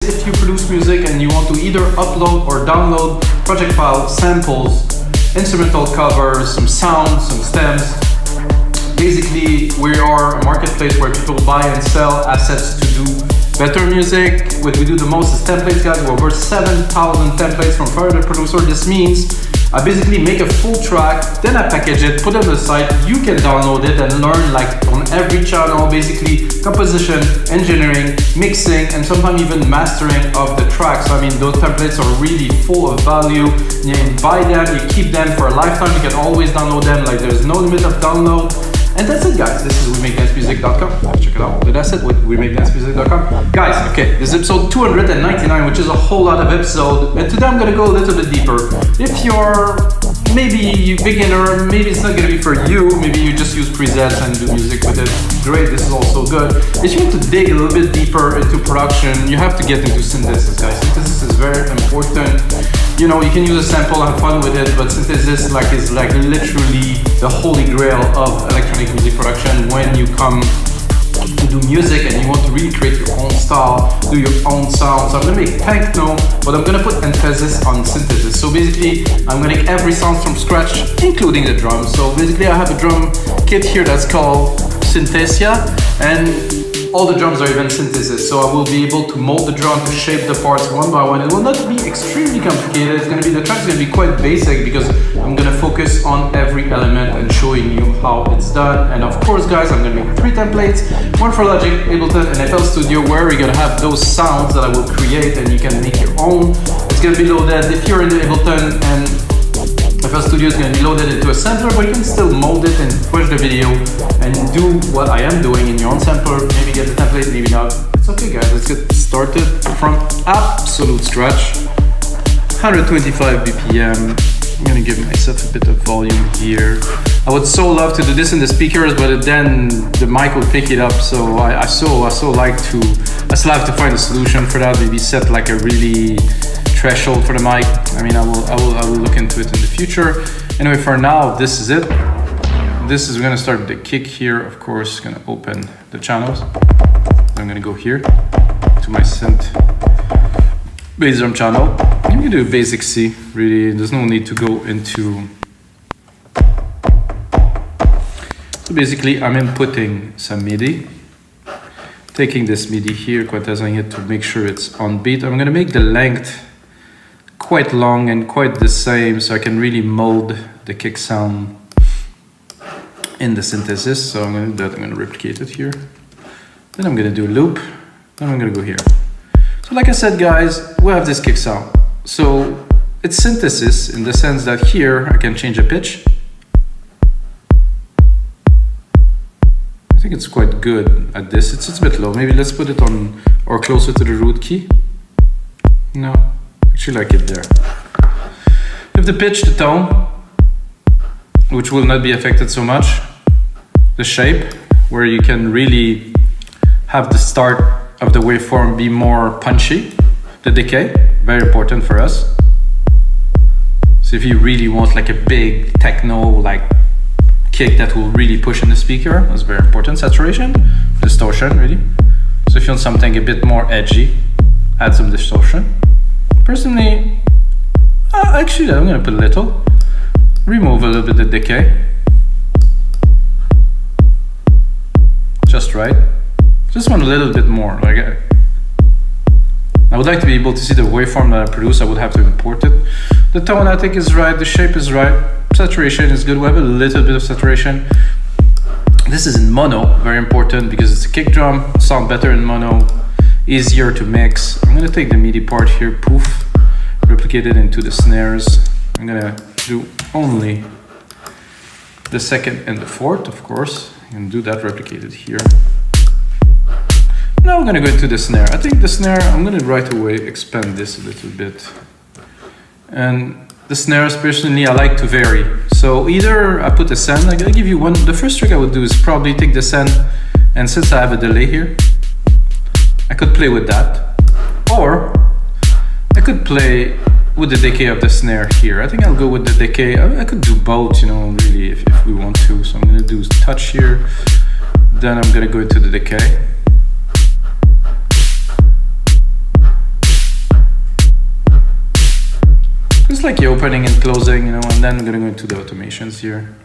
if you produce music and you want to either upload or download project files, samples, instrumental covers, some sounds, some stems. Basically, we are a marketplace where people buy and sell assets to do better music. What we do the most is templates, guys. We're over 7,000 templates from further producer. This means I basically make a full track, then I package it, put it on the site. You can download it and learn like on every channel, basically composition, engineering, mixing, and sometimes even mastering of the track. So I mean, those templates are really full of value. You buy them, you keep them for a lifetime. You can always download them. Like there's no limit of download. And that's it, guys. This is WeMakeDanceMusic.com. Check it out. That's it with WeMakeDanceMusic.com. Guys, okay, this is episode 299, which is a whole lot of episode. And today I'm gonna go a little bit deeper. If you're maybe a beginner, maybe it's not gonna be for you. Maybe you just use presets and do music with it. Great, this is also good. If you want to dig a little bit deeper into production, you have to get into synthesis, guys. Synthesis is very important. You know, you can use a sample and have fun with it, but synthesis is like literally the holy grail of electronic music production when you come to do music and you want to really create your own style, do your own sound. So I'm gonna make techno, but I'm gonna put emphasis on synthesis. So basically, I'm gonna make every sound from scratch, including the drums. So basically, I have a drum kit here that's called Synthesia, and all the drums are even synthesis, so I will be able to mold the drum to shape the parts one by one. It will not be extremely complicated. The track's gonna be quite basic because I'm gonna focus on every element and showing you how it's done. And of course, guys, I'm gonna make 3 templates, one for Logic, Ableton, and FL Studio, where we're gonna have those sounds that I will create and you can make your own. It's gonna be loaded if you're in the Ableton, and FL Studio is going to be loaded into a sampler, but you can still mold it and push the video and do what I am doing in your own sampler. Maybe get the template, maybe not. It's okay, guys. Let's get started from absolute scratch. 125 BPM. I'm going to give myself a bit of volume here. I would so love to do this in the speakers, but then the mic will pick it up. So I still have to find a solution for that. Maybe set like a really threshold for the mic. I mean, I will look into it in the future. Anyway, for now, this is it. This is gonna start the kick here. Of course, gonna open the channels. I'm gonna go here to my synth bass drum channel. I'm gonna do a basic C. Really, there's no need to go into. So basically, I'm inputting some MIDI. Taking this MIDI here, quantizing it to make sure it's on beat. I'm gonna make the length quite long and quite the same, so I can really mold the kick sound in the synthesis. So I'm going to do that. I'm going to replicate it here. Then I'm going to do a loop. Then I'm going to go here. So like I said, guys, we have this kick sound. So it's synthesis in the sense that here I can change the pitch. I think it's quite good at this. It's a bit low. Maybe let's put it on or closer to the root key. No. Actually like it there. You have the pitch, the tone, which will not be affected so much. The shape, where you can really have the start of the waveform be more punchy. The decay, very important for us. So if you really want like a big techno like kick that will really push in the speaker, that's very important. Saturation, distortion, really. So if you want something a bit more edgy, add some distortion. Personally, actually I'm gonna put a little, remove a little bit of decay, just right, just want a little bit more. Like I would like to be able to see the waveform that I produce. I would have to import it. The tone I think is right, the shape is right, saturation is good. We have a little bit of saturation. This is in mono, very important because it's a kick drum, sound better in mono. Easier to mix. I'm gonna take the MIDI part here, poof, replicate it into the snares. I'm gonna do only the second and the fourth, of course, and do that replicated here. Now I'm gonna go into the snare. I think the snare, I'm gonna right away expand this a little bit. And the snares, personally, I like to vary. So either I put a send, I'm gonna give you one. The first trick I would do is probably take the send, and since I have a delay here, I could play with that, or I could play with the decay of the snare here. I think I'll go with the decay. I could do both, you know, really, if we want to. So I'm gonna do touch here, then I'm gonna go into the decay. just like the opening and closing, you know, and then I'm gonna go into the automations here.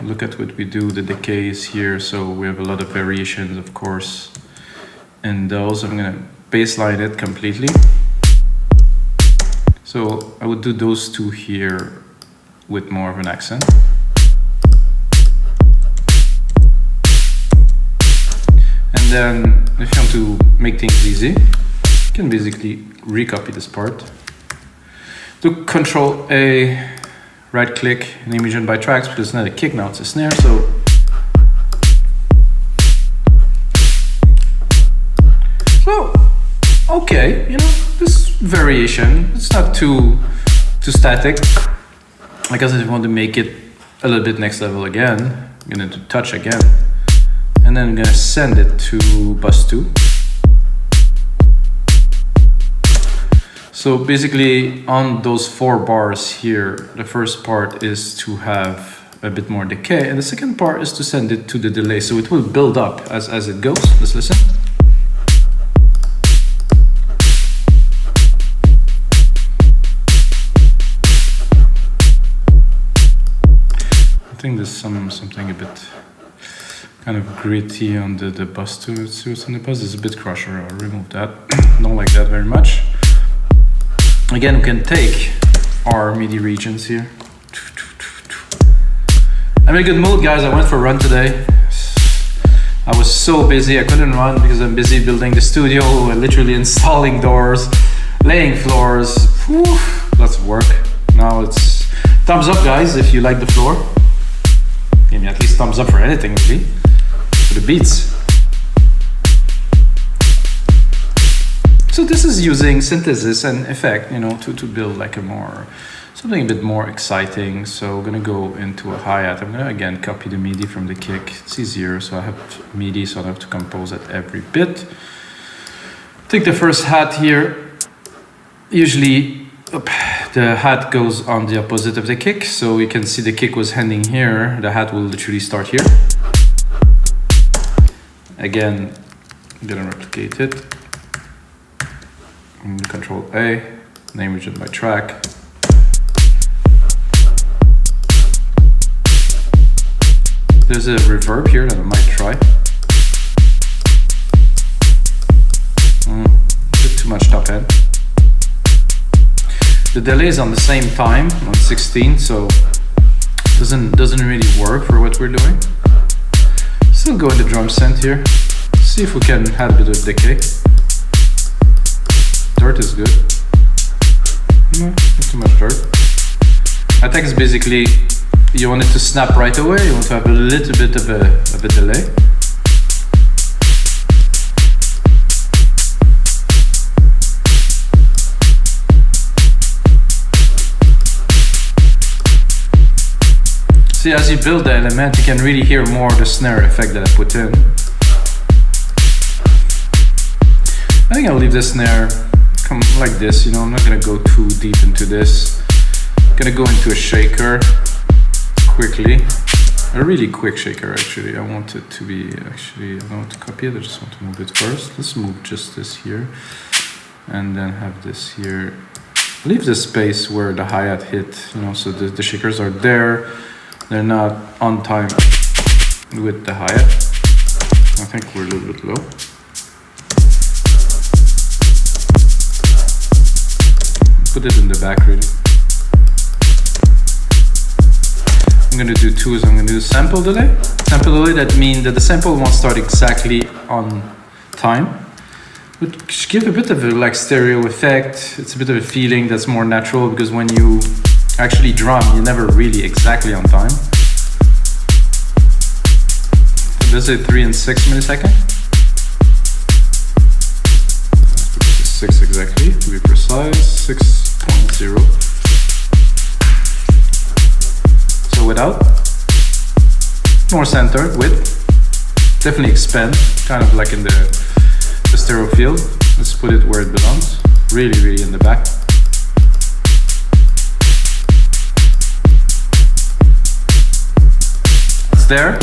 Look at what we do, the decays here, so we have a lot of variations, of course, in those. I'm gonna baseline it completely. So I would do those two here with more of an accent. And then if you want to make things easy, you can basically recopy this part. Do Control A, right click, name region by tracks, because it's not a kick now, it's a snare, so. So, okay, you know, this variation, it's not too static. I guess if you want to make it a little bit next level again, I'm gonna do touch again. And then I'm gonna send it to bus 2. So basically on those 4 bars here, the first part is to have a bit more decay, and the second part is to send it to the delay. So it will build up as it goes. Let's listen. I think there's something a bit kind of gritty on the bus 2. Let's see what's on the bus. It's a bit crusher. I'll remove that. Don't like that very much. Again, we can take our MIDI regions here. I'm in a good mood, guys. I went for a run today. I was so busy, I couldn't run because I'm busy building the studio, literally installing doors, laying floors. Whew, lots of work. Now it's thumbs up, guys, if you like the floor. Give me at least thumbs up for anything, really. For the beats. So this is using synthesis and effect, you know, to build like something a bit more exciting. So I'm gonna go into a hi-hat. I'm gonna again copy the MIDI from the kick. It's easier, so I have MIDI, so I don't have to compose at every bit. Take the first hat here. Usually the hat goes on the opposite of the kick, so you can see the kick was ending here. The hat will literally start here. Again, I'm gonna replicate it. Control A, name region by track. There's a reverb here that I might try. A bit too much top end. The delay is on the same time, on 16, so doesn't really work for what we're doing. Still go in the drum synth here. See if we can add a bit of decay. Dirt is good. No, not too much dirt. I think it's basically you want it to snap right away. You want to have a little bit of a delay. See, as you build the element, you can really hear more the snare effect that I put in. I think I'll leave the snare like this, you know. I'm not gonna go too deep into this. I'm gonna go into a shaker quickly, a really quick shaker actually. I want it to be I don't want to copy it, I just want to move it first. Let's move just this here and then have this here. Leave the space where the hi-hat hit, you know, so the shakers are there. They're not on time with the hi-hat. I think we're a little bit low. Put it in the back really. I'm gonna do two is I'm gonna do sample delay. Sample delay, that means that the sample won't start exactly on time. But give a bit of a like stereo effect. It's a bit of a feeling that's more natural because when you actually drum, you're never really exactly on time. So this is 3 and 6 milliseconds. 6 exactly, to be precise, 6.0. So without, more centered, width, definitely expand, kind of like in the stereo field. Let's put it where it belongs, really in the back. It's there,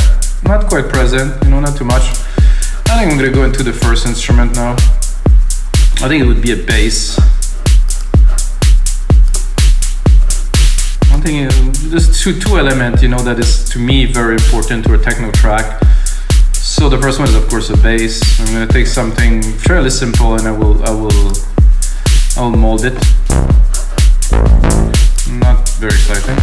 not quite present, you know, not too much. I think I'm gonna go into the first instrument now. I think it would be a bass. I'm thinking there's two elements, that is to me very important to a techno track. So the first one is of course a bass. I'm gonna take something fairly simple and I will mold it. Not very exciting.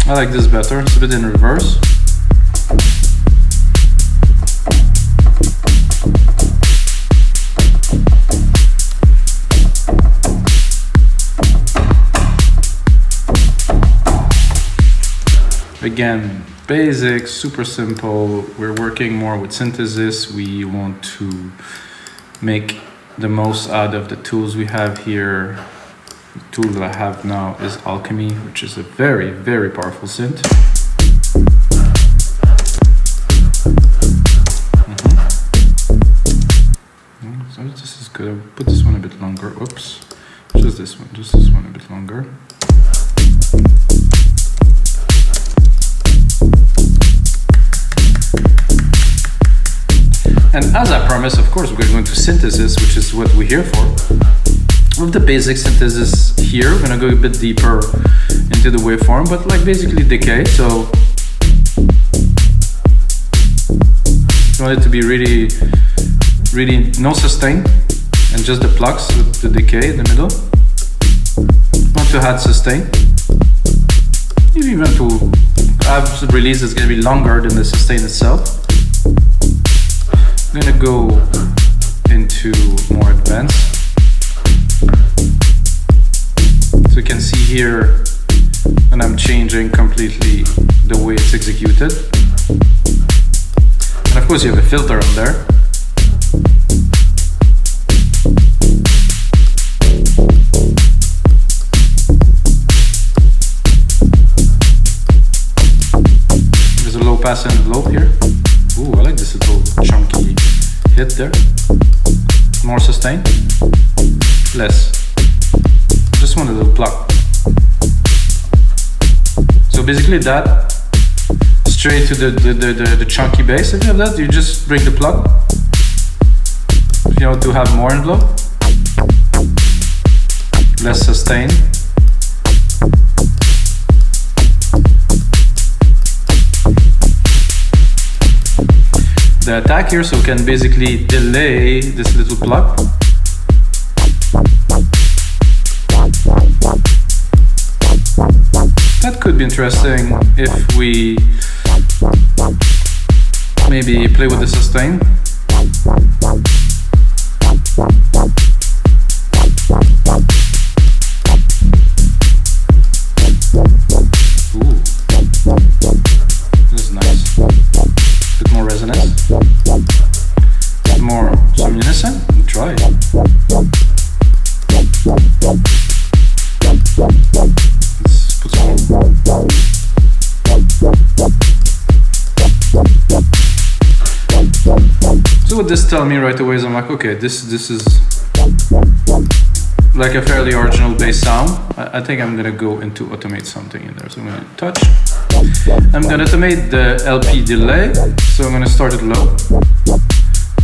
I like this better, it's a bit in reverse. Again, basic, super simple. We're working more with synthesis. We want to make the most out of the tools we have here. The tool that I have now is Alchemy, which is a very, very powerful synth. So this is good. I'll put this one a bit longer. Oops. Just this one a bit longer. And as I promised, of course, we're going to synthesis, which is what we're here for. With the basic synthesis here, we're gonna go a bit deeper into the waveform, but like basically decay. So you want it to be really, really no sustain and just the plucks with the decay in the middle. Not to add sustain. If you want to have the release that's gonna be longer than the sustain itself. I'm gonna go into more advanced. So you can see here and I'm changing completely the way it's executed. And of course you have a filter on there. There's a low pass envelope here. Ooh, I like this little chunky hit there. More sustain, less. Just want a little pluck. So basically that straight to the chunky bass. If you have that, you just bring the pluck. If you want to have more envelope, less sustain. The attack here, so we can basically delay this little pluck. That could be interesting if we maybe play with the sustain. Ooh, this is nice. A bit more resonance, a bit more some unison. Try it. So what this tells me right away is I'm like, okay, this is like a fairly original bass sound. I think I'm gonna go into automate something in there. So I'm gonna touch. I'm gonna automate the LP delay. So I'm gonna start it low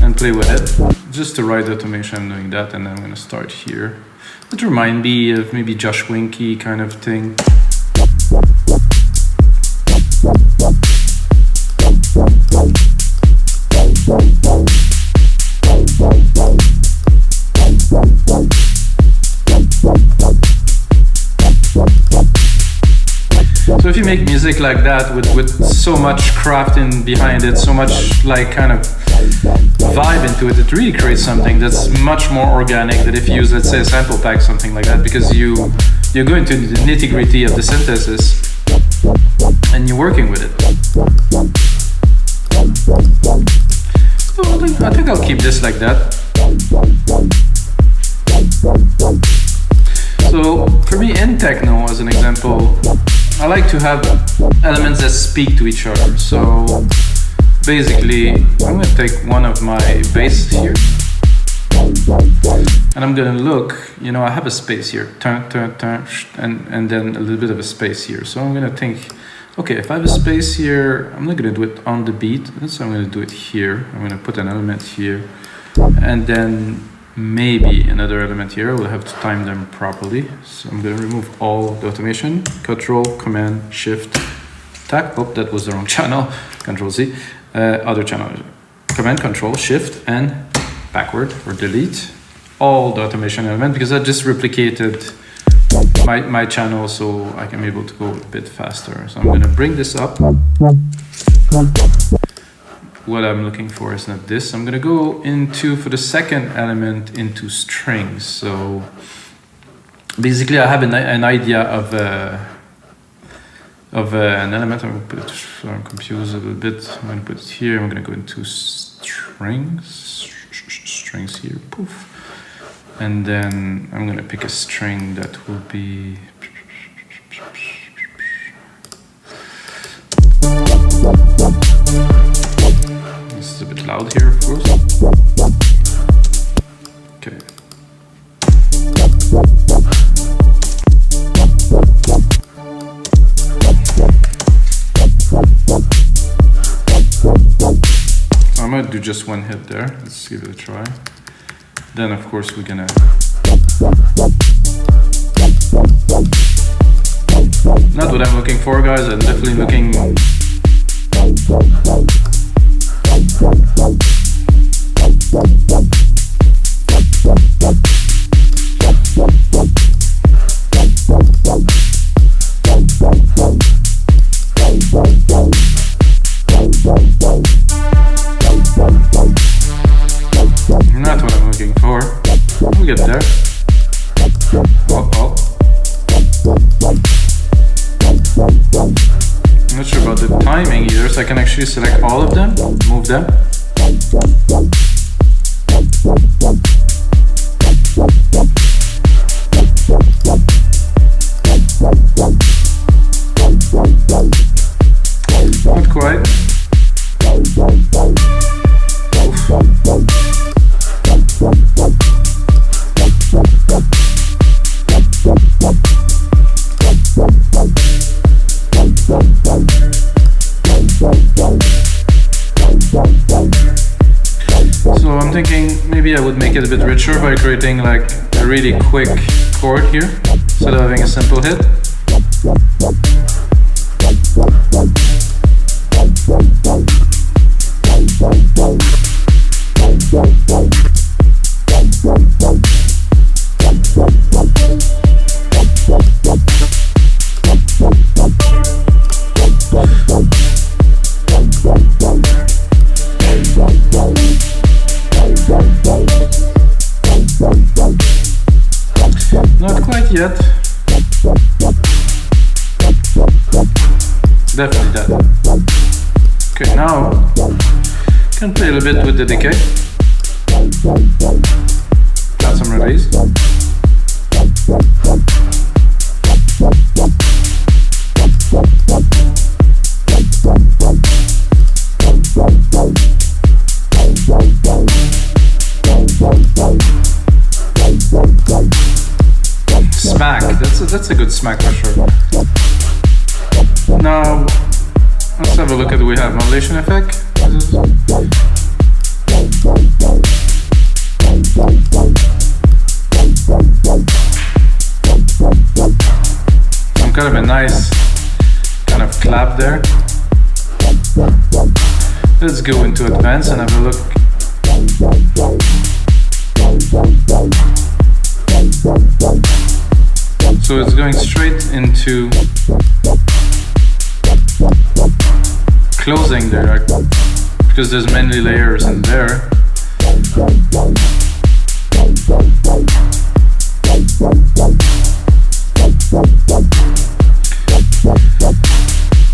and play with it. Just the right automation, I'm doing that, and then I'm gonna start here. It reminds me of maybe Josh Winky kind of thing. So if you make music like that with so much craft in behind it, so much like kind of vibe into it, it really creates something that's much more organic than if you use, let's say, a sample pack, something like that, because you go into the nitty-gritty of the synthesis and you're working with it. So I think I'll keep this like that. So for me in techno, as an example, I like to have elements that speak to each other. So basically, I'm gonna take one of my bass here, and I'm gonna look, you know, I have a space here, turn, turn, turn, and then a little bit of a space here. So I'm gonna think, okay, if I have a space here, I'm not gonna do it on the beat, so I'm gonna do it here. I'm gonna put an element here, and then maybe another element here. I will have to time them properly. So I'm gonna remove all the automation, Control, Command, Shift, Tag. Oh, that was the wrong channel. Control Z. Other channel. Command, Control, Shift, and backward or delete all the automation element, because I just replicated my channel, so I can be able to go a bit faster. So I'm gonna bring this up. What I'm looking for is not this. I'm gonna go into, for the second element, into strings. So basically I have an idea of an element. I'm gonna put it, so I'm confused a little bit. I'm gonna put it here. I'm gonna go into strings here, poof. And then I'm gonna pick a string that will be, this is a bit loud here, of course. Okay. I'm gonna do just one hit there. Let's give it a try. Then of course we're gonna, not what I'm looking for, guys. I'm definitely looking, not what I'm looking for. We'll get there. Oh, oh. I'm not sure about the timing either, so I can actually select all of them, move them. Not quite. So I'm thinking maybe I would make it a bit richer by creating like a really quick chord here instead of having a simple hit. Not quite yet. Definitely that. Okay, now can play a little bit with the decay. Add some release. Smack, that's a good smack for sure. Now let's have a look at, we have modulation effect. Some kind of a nice kind of clap there. Let's go into advanced and have a look. So it's going straight into closing there, because there's many layers in there.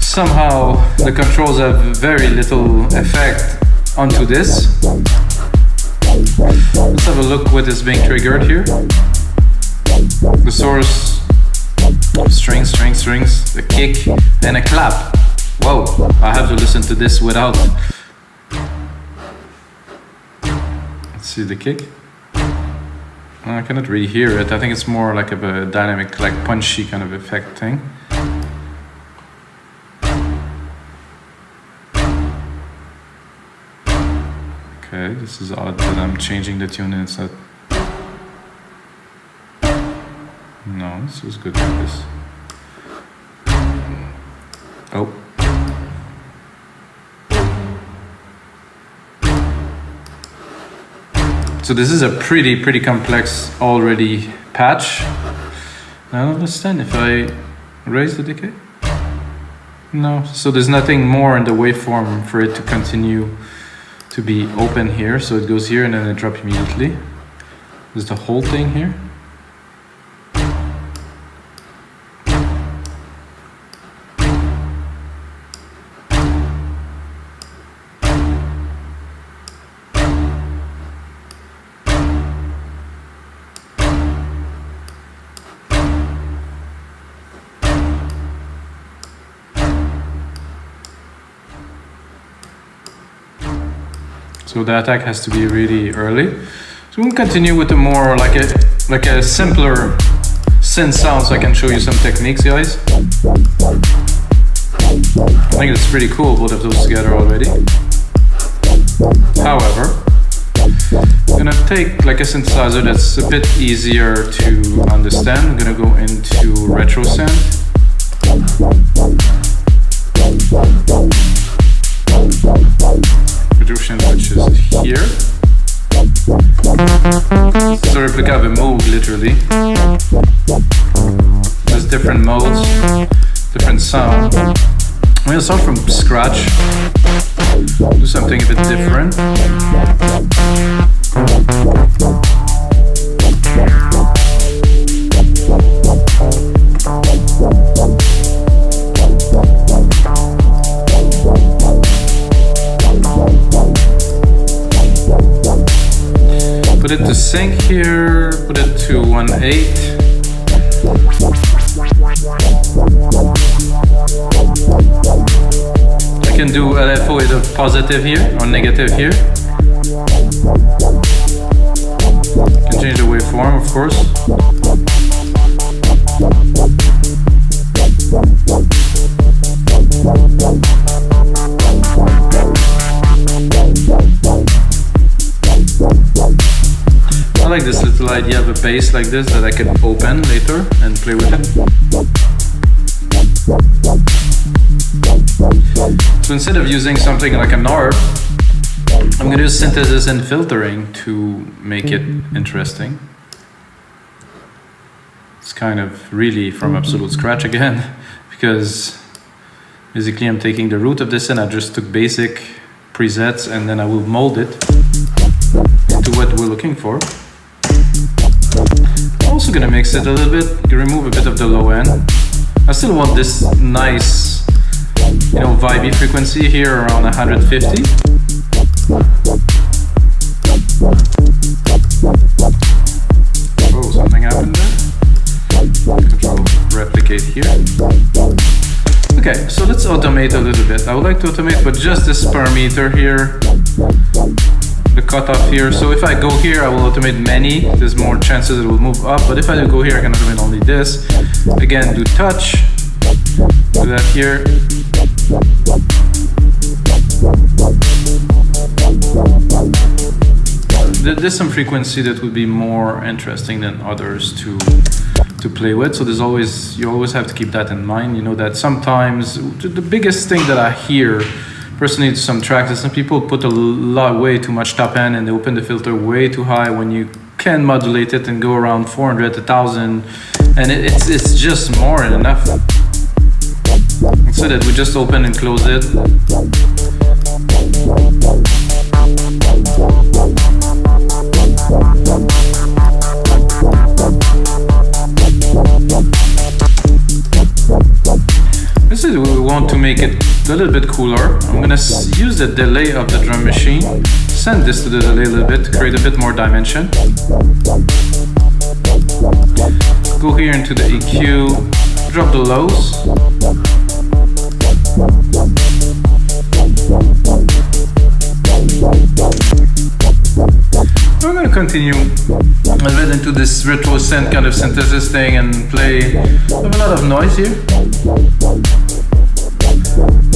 Somehow the controls have very little effect onto this. Let's have a look what is being triggered here. The source, strings, the kick, and a clap. Whoa, I have to listen to this without See the kick? I cannot really hear it. I think it's more like of a dynamic, like punchy kind of effect thing. Okay, this is odd that I'm changing the tune instead. No, this is good like this. Oh. So this is a pretty complex already patch. I don't understand if I raise the decay. No, so there's nothing more in the waveform for it to continue to be open here. So it goes here and then it drops immediately. There's the whole thing here. So the attack has to be really early. So we'll continue with a more like a simpler synth sound, so I can show you some techniques, guys. I think it's pretty cool, both of those together already. However, I'm gonna take like a synthesizer that's a bit easier to understand. I'm gonna go into Retro Synth. Which is here. It's a replica of a Moog, literally. There's different modes, different sound. I'm gonna start from scratch. Do something a bit different. Put it to sync here, put it to 1/8. I can do LFO either positive here or negative here. Can change the waveform, of course. I like this little idea of a bass like this that I can open later and play with it. So instead of using something like an ARP, I'm going to use synthesis and filtering to make it interesting. It's kind of really from absolute scratch again, because basically I'm taking the root of this and I just took basic presets and then I will mold it into what we're looking for. I'm also gonna mix it a little bit, remove a bit of the low end. I still want this nice, you know, vibey frequency here around 150. Oh, something happened there. Control replicate here. Okay, so let's automate a little bit. I would like to automate, but just this parameter here. The cutoff here. So if I go here, I will automate many. There's more chances it will move up. But if I go here, I can automate only this. Again, do touch. Do that here. There's some frequency that would be more interesting than others to play with. So you always have to keep that in mind. You know that sometimes the biggest thing that I hear personally to some tracks is some people put way too much top end and they open the filter way too high when you can modulate it and go around 400, 1000, and it's just more than enough. So that we just open and close it. This is we want to make it a little bit cooler. I'm gonna use the delay of the drum machine, send this to the delay a little bit to create a bit more dimension. Go here into the EQ, drop the lows. continue a bit into this retro synth kind of synthesis thing and play. I have a lot of noise here.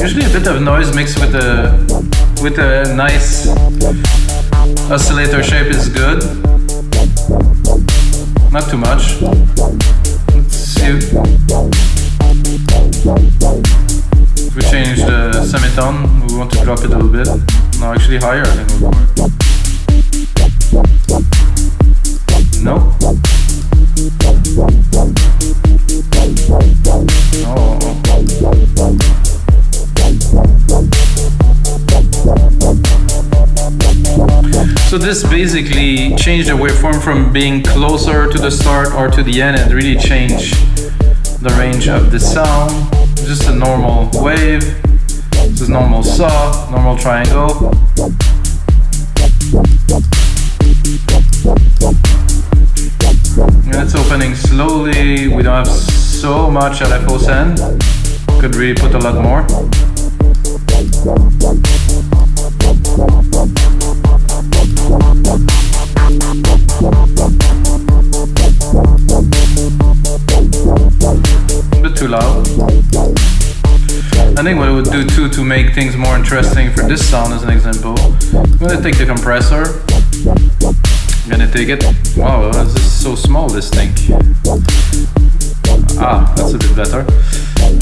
Usually a bit of noise mixed with a nice oscillator shape is good. Not too much. Let's see. If we change the semitone, we want to drop it a little bit. No, actually higher, I think will work. No. Oh. So this basically changed the waveform from being closer to the start or to the end and really changed the range of the sound. Just a normal wave. This is normal saw, normal triangle. And it's opening slowly. We don't have so much LFO send. Could really put a lot more. A bit too loud. I think what I would do too to make things more interesting for this sound as an example, I'm gonna take the compressor. I'm gonna take it. Wow, this is so small, this thing. Ah, that's a bit better.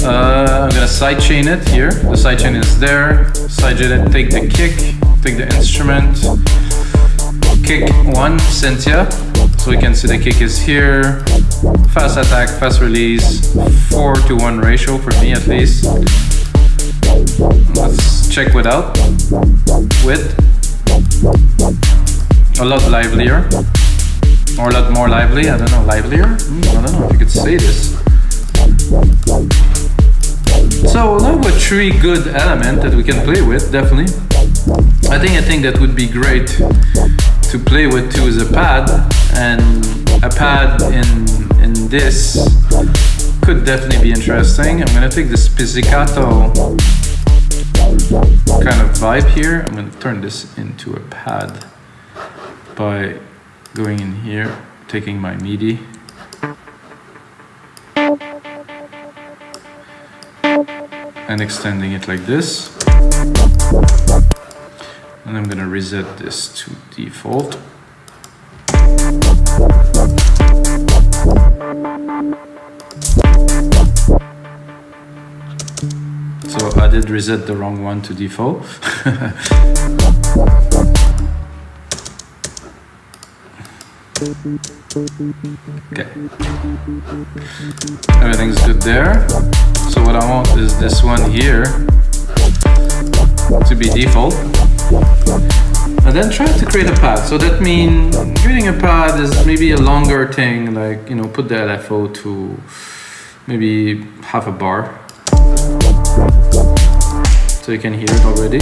I'm gonna sidechain it here. The sidechain is there. Sidechain it, take the kick, take the instrument. Kick 1, Cynthia. So we can see the kick is here. Fast attack, fast release, 4:1 ratio for me at least. Let's check without. With. A lot livelier. Or a lot more lively, I don't know, livelier? I don't know if you could say this. So now we've got 3 good elements that we can play with, definitely. I think that would be great to play with too is a pad, and a pad in this could definitely be interesting. I'm gonna take this pizzicato kind of vibe here. I'm gonna turn this into a pad by going in here, taking my MIDI. And extending it like this. And I'm gonna reset this to default. So I did reset the wrong one to default. Okay. Everything's good there. So what I want is this one here to be default. And then try to create a pad. So that means creating a pad is maybe a longer thing, like, you know, put the LFO to maybe half a bar. So you can hear it already. I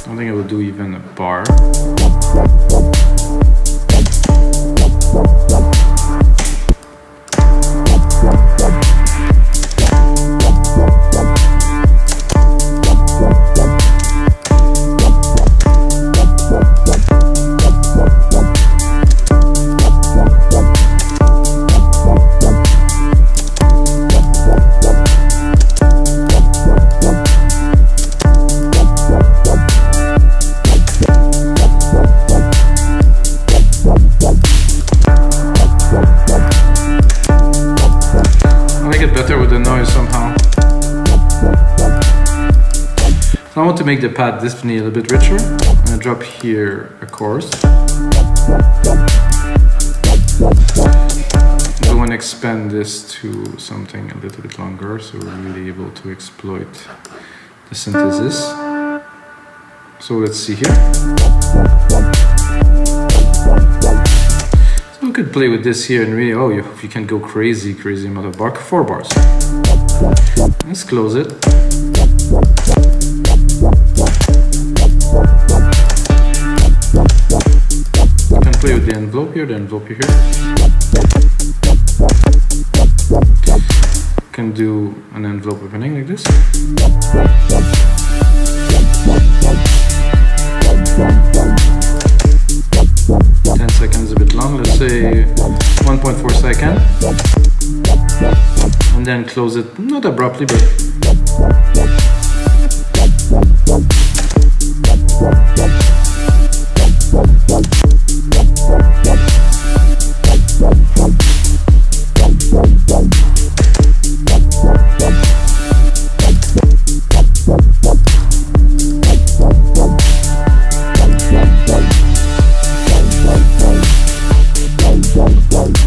don't think I will do even a bar. I want to make the pad definitely a little bit richer. I'm gonna drop here a chorus. Go and expand this to something a little bit longer, so we're really able to exploit the synthesis. So let's see here. So we could play with this here and really, oh, you can go crazy amount of bar, 4 bars. Let's close it. You can play with the envelope here, here. You can do an envelope opening like this. then close it, not abruptly, but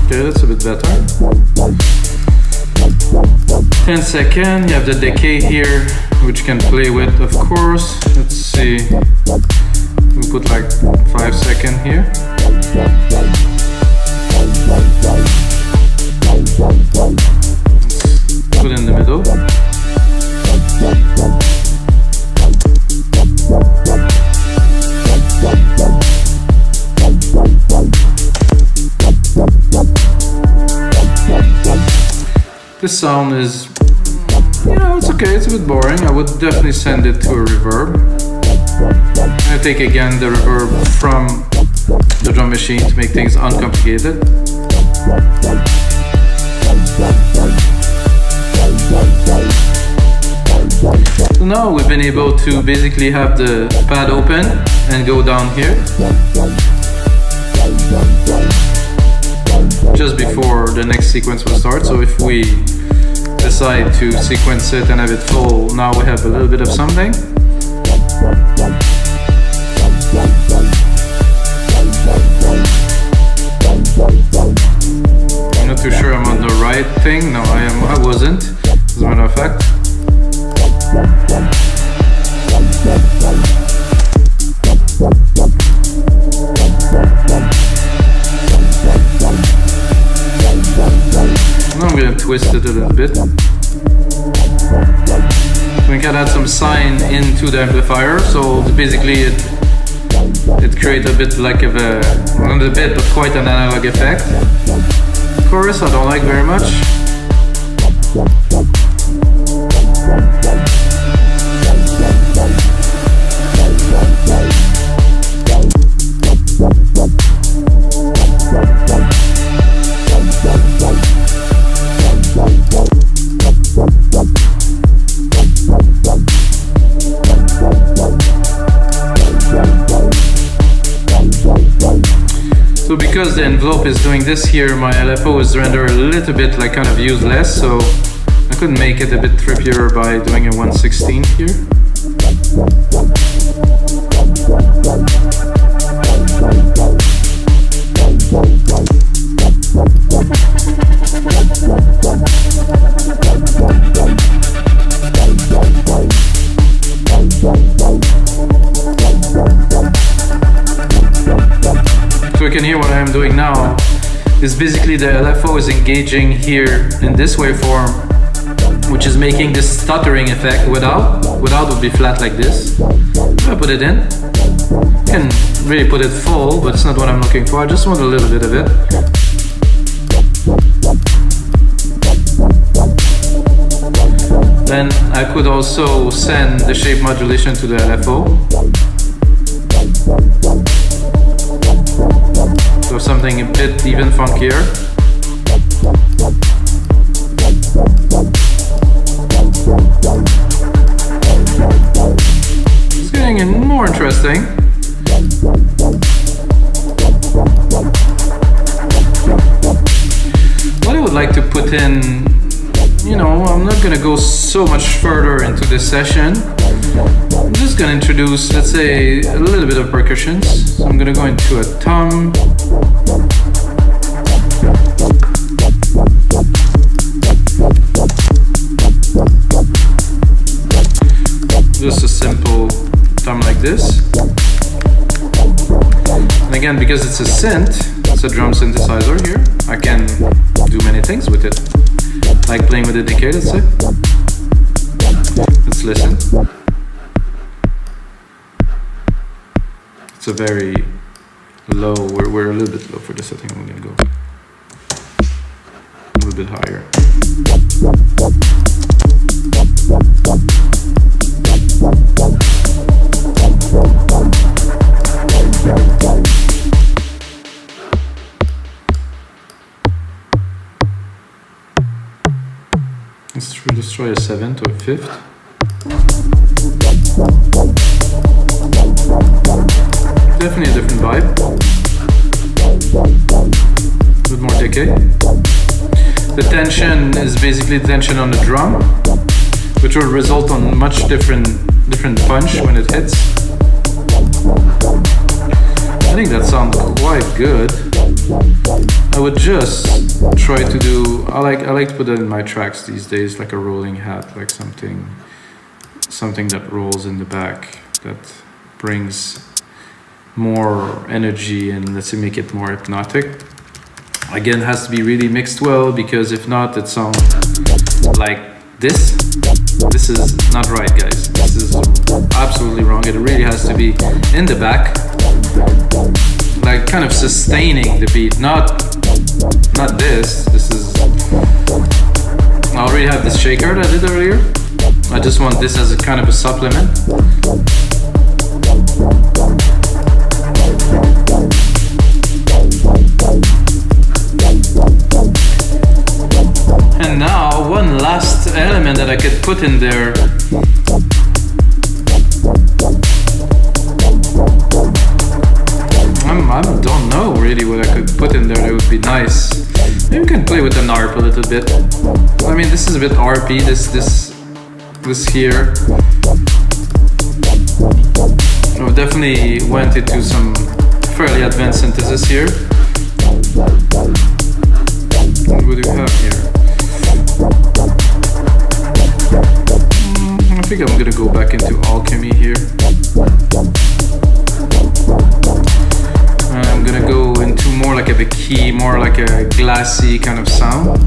okay, that's a bit better. 10 seconds, you have the decay here, which you can play with, of course. Let's see, we put like 5 seconds here. Let's put in the middle. This sound is, you know, it's okay, it's a bit boring. I would definitely send it to a reverb. I take again the reverb from the drum machine to make things uncomplicated. So now we've been able to basically have the pad open and go down here. Just before the next sequence will start. So if we decide to sequence it and have it full, now we have a little bit of something. I'm not too sure I'm on the right thing. No, I wasn't, as a matter of fact. Now I'm going to twist it a little bit. So we can add some sine into the amplifier, so basically it creates a bit like of a, not a bit, but quite an analog effect. Chorus I don't like very much. So because the envelope is doing this here, my LFO is rendered a little bit like kind of useless, so I could make it a bit trippier by doing a 1/16 here. So we can hear what I am doing now is basically the LFO is engaging here in this waveform, which is making this stuttering effect. Without would be flat like this. I put it in. I can really put it full, but it's not what I'm looking for. I just want a little bit of it. Then I could also send the shape modulation to the LFO. So something a bit even funkier. It's getting more interesting. What I would like to put in, you know, I'm not gonna go so much further into this session. I'm just gonna introduce, let's say, a little bit of percussions. So I'm gonna go into a tom. Just a simple tom like this. And again, because it's a synth, it's a drum synthesizer here, I can do many things with it. Like playing with a decay, let's say. Let's listen. It's a very low, we're a little bit low for this, I think I'm gonna go a little bit higher. try a 7th or 5th. Definitely a different vibe. A bit more decay. The tension is basically the tension on the drum, which will result on much different punch when it hits. I think that sounds quite good. I would just try to do. I like to put that in my tracks these days, like a rolling hat, like something that rolls in the back that brings more energy and let's say make it more hypnotic. Again, it has to be really mixed well, because if not, it sounds like this. This is not right, guys. This is absolutely wrong. It really has to be in the back, like kind of sustaining the beat, not this. This is. I already have this shaker that I did earlier. I just want this as a kind of a supplement. And now one last element that I could put in there. I don't know really what I could put in there that would be nice. Maybe we can play with an ARP a little bit. I mean, this is a bit RP, this here. I definitely went into some fairly advanced synthesis here. What do we have here? I think I'm gonna go back into alchemy here. And I'm gonna go into more like a key, more like a glassy kind of sound.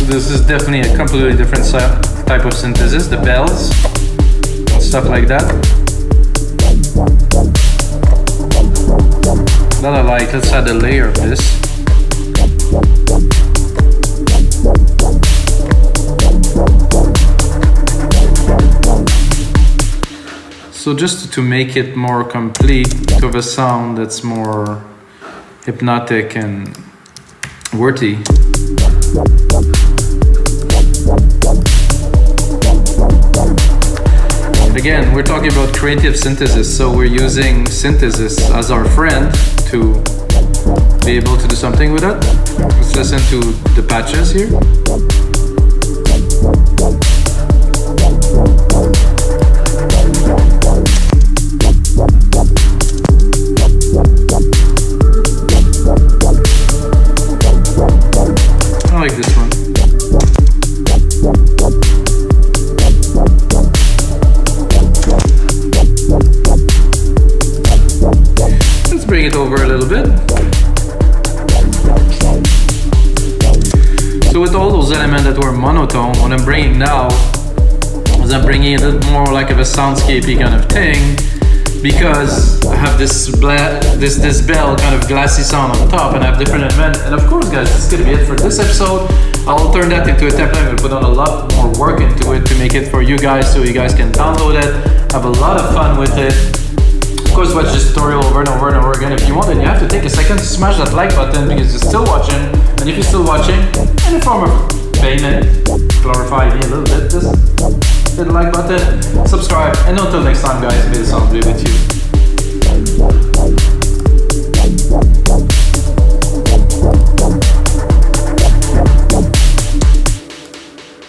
This is definitely a completely different type of synthesis, the bells, stuff like that. That I like. Let's add a layer of this. So just to make it more complete, to have a sound that's more hypnotic and worthy. Again, we're talking about creative synthesis, so we're using synthesis as our friend to be able to do something with it. Let's listen to the patches here. I like this one. Bring it over a little bit. So with all those elements that were monotone, what I'm bringing now is I'm bringing a little more like of a soundscapey kind of thing, because I have this bell kind of glassy sound on top, and I have different elements. And of course, guys, this is gonna be it for this episode. I'll turn that into a template. I'm gonna put on a lot more work into it to make it for you guys, so you guys can download it, have a lot of fun with it. Of course, watch this tutorial over and over and over again if you want, and you have to take a second to smash that like button because you're still watching. And if you're still watching, any form of payment, glorify me a little bit, just hit the like button, subscribe, and until next time, guys, may the sound be with you.